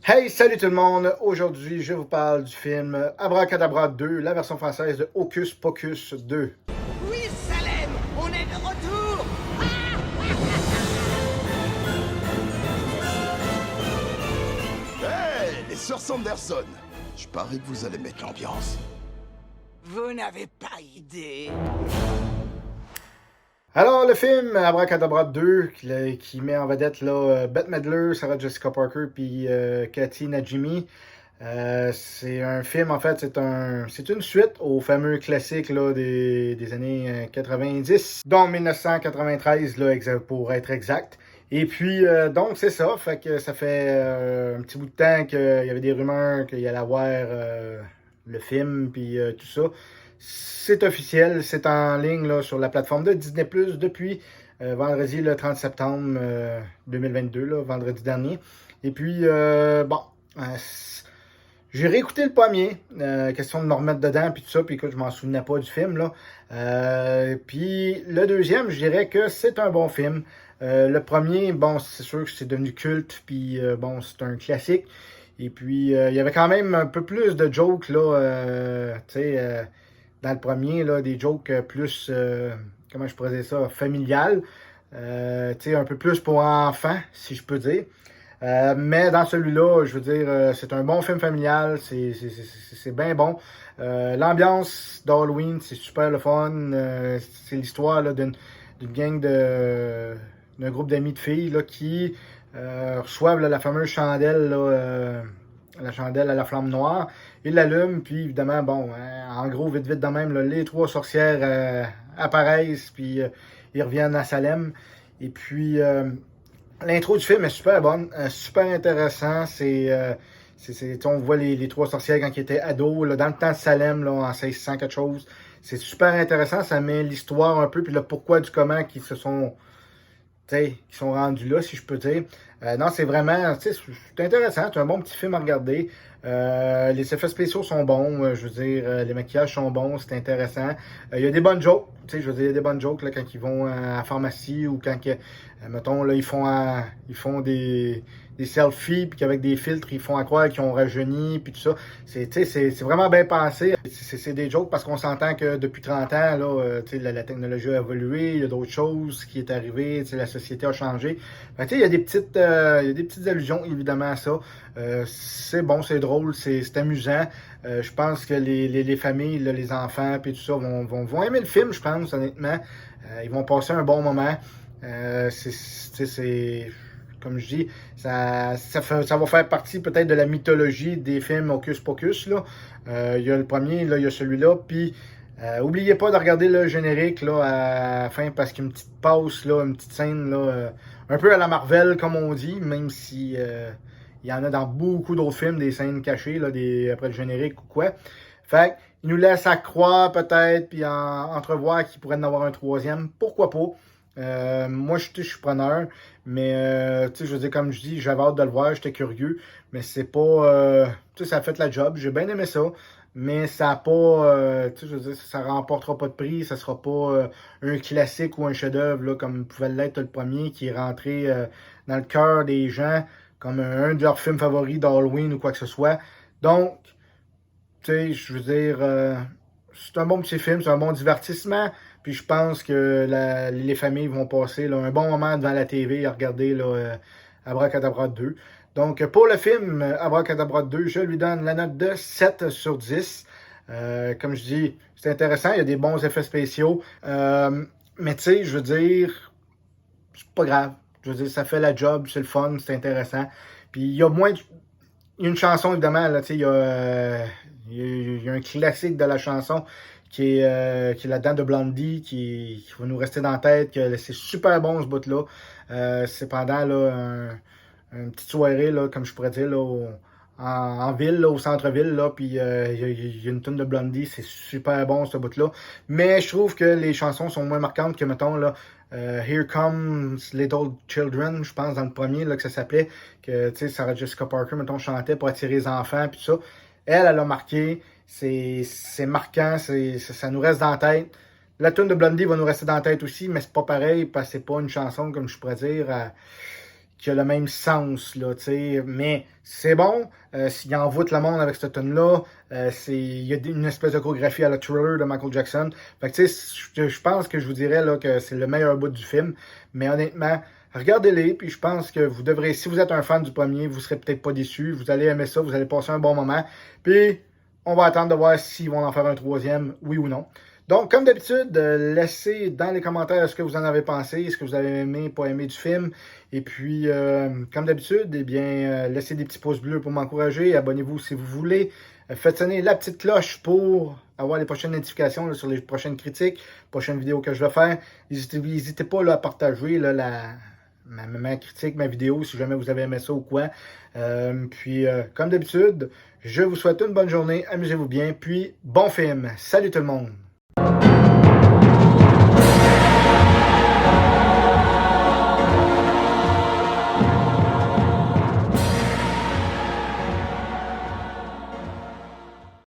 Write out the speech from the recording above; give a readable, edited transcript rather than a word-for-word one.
Hey, salut tout le monde! Aujourd'hui, je vous parle du film Abracadabra 2, la version française de Hocus Pocus 2. Oui, Salem, on est de retour. Hey, les sœurs Sanderson! Je parie que vous allez mettre l'ambiance. Vous n'avez pas idée. Alors, le film Abracadabra 2, qui met en vedette là, Bette Midler, Sarah Jessica Parker, puis Cathy Najimy. C'est un film, en fait, c'est une suite au fameux classique là, des années 90, dont 1993, là, pour être exact. Et puis, donc, c'est ça. Fait que ça fait un petit bout de temps qu'il y avait des rumeurs qu'il allait avoir le film, puis tout ça. C'est officiel, c'est en ligne là, sur la plateforme de Disney+, depuis vendredi le 30 septembre 2022, là, vendredi dernier. Et puis, bon, j'ai réécouté le premier, question de me remettre dedans, puis tout ça, puis écoute, je m'en souvenais pas du film, là. Puis le deuxième, je dirais que c'est un bon film. Le premier, bon, c'est sûr que c'est devenu culte, puis bon, c'est un classique. Et puis, il y avait quand même un peu plus de jokes, là, tu sais, dans le premier, là, des jokes plus, comment je pourrais dire ça, familiales. Tu sais, un peu plus pour enfants, si je peux dire. Mais dans celui-là, je veux dire, c'est un bon film familial, c'est bien bon. L'ambiance d'Halloween, c'est super le fun. C'est l'histoire là, d'une gang d'un groupe d'amis de filles là, qui reçoivent là, la fameuse chandelle, là, la chandelle à la flamme noire. Ils l'allument, puis évidemment, bon, en gros, vite, vite de même, là, les trois sorcières apparaissent, puis ils reviennent à Salem. Et puis, l'intro du film est super bonne, super intéressant. On voit les trois sorcières quand ils étaient ados, là, dans le temps de Salem, là, en 1600 quelque chose. C'est super intéressant, ça met l'histoire un peu, puis le pourquoi du comment qu'ils se sont, qui sont rendus là, si je peux dire. Non, c'est vraiment, c'est intéressant, c'est un bon petit film à regarder. Les effets spéciaux sont bons, je veux dire, les maquillages sont bons, c'est intéressant. Il y a des bonnes jokes, je veux dire, il y a des bonnes jokes là, quand ils vont à la pharmacie ou quand, mettons, là, ils font des selfies, puis qu'avec des filtres, ils font à croire qu'ils ont rajeuni, puis tout ça. C'est vraiment bien pensé. C'est des jokes parce qu'on s'entend que depuis 30 ans, là, la technologie a évolué, il y a d'autres choses qui est arrivé, la société a changé. Il y a des petites allusions, évidemment, à ça. C'est bon, c'est drôle, c'est amusant. Je pense que les familles, là, les enfants, puis tout ça, vont aimer le film, je pense, honnêtement. Ils vont passer un bon moment. C'est comme je dis, ça va faire partie peut-être de la mythologie des films Hocus Pocus. Là. Il y a le premier, là, il y a celui-là. Puis, oubliez pas de regarder le générique là, à la fin parce qu'il y a une petite pause, là, une petite scène, là, un peu à la Marvel, comme on dit, même si il y en a dans beaucoup d'autres films, des scènes cachées là, après le générique ou quoi. Fait il nous laisse à croire peut-être, puis entrevoir qu'il pourrait en avoir un troisième. Pourquoi pas? Moi, je suis preneur, mais je veux dire, comme je dis, j'avais hâte de le voir, j'étais curieux, mais c'est pas, ça a fait la job, j'ai bien aimé ça, mais ça a pas, je veux dire, ça remportera pas de prix, ça sera pas un classique ou un chef-d'œuvre là, comme pouvait l'être le premier qui est rentré dans le cœur des gens comme un de leurs films favoris d'Halloween ou quoi que ce soit. Donc, je veux dire, c'est un bon petit film, c'est un bon divertissement. Puis je pense que les familles vont passer là, un bon moment devant la TV à regarder là, Abracadabra 2. Donc pour le film Abracadabra 2, je lui donne la note de 7 sur 10. Comme je dis, c'est intéressant, il y a des bons effets spéciaux. Mais tu sais, je veux dire, c'est pas grave. Je veux dire, ça fait la job, c'est le fun, c'est intéressant. Puis il y a moins... Il y a une chanson, évidemment, là, il y a un classique de la chanson qui est là-dedans de Blondie, qui va nous rester dans la tête, que c'est super bon ce bout-là. C'est pendant là, une petite soirée, là, comme je pourrais dire, là, en ville, là, au centre-ville, là, puis il y a une tonne de Blondie, c'est super bon ce bout-là. Mais je trouve que les chansons sont moins marquantes que, mettons, là, Here Comes Little Children, je pense, dans le premier, là, que ça s'appelait, que, tu sais, Sarah Jessica Parker, mettons, chantait pour attirer les enfants, puis tout ça. Elle a marqué, c'est marquant, ça nous reste dans la tête. La tune de Blondie va nous rester dans la tête aussi, mais c'est pas pareil, parce que c'est pas une chanson, comme je pourrais dire, qui a le même sens, là, tu sais, mais c'est bon, s'il envoûte le monde avec cette tune-là, il y a une espèce de chorégraphie à la Thriller de Michael Jackson, fait que tu sais, je pense que je vous dirais là, que c'est le meilleur bout du film, mais honnêtement, regardez-les, puis je pense que vous devrez, si vous êtes un fan du premier, vous serez peut-être pas déçu, vous allez aimer ça, vous allez passer un bon moment, puis on va attendre de voir s'ils vont en faire un troisième, oui ou non. Donc, comme d'habitude, laissez dans les commentaires ce que vous en avez pensé, ce que vous avez aimé, pas aimé du film. Et puis, comme d'habitude, eh bien, laissez des petits pouces bleus pour m'encourager. Abonnez-vous si vous voulez. Faites sonner la petite cloche pour avoir les prochaines notifications là, sur les prochaines critiques, prochaines vidéos que je vais faire. N'hésitez pas là, à partager là, ma critique, ma vidéo, si jamais vous avez aimé ça ou quoi. Comme d'habitude, je vous souhaite une bonne journée, amusez-vous bien, puis bon film. Salut tout le monde!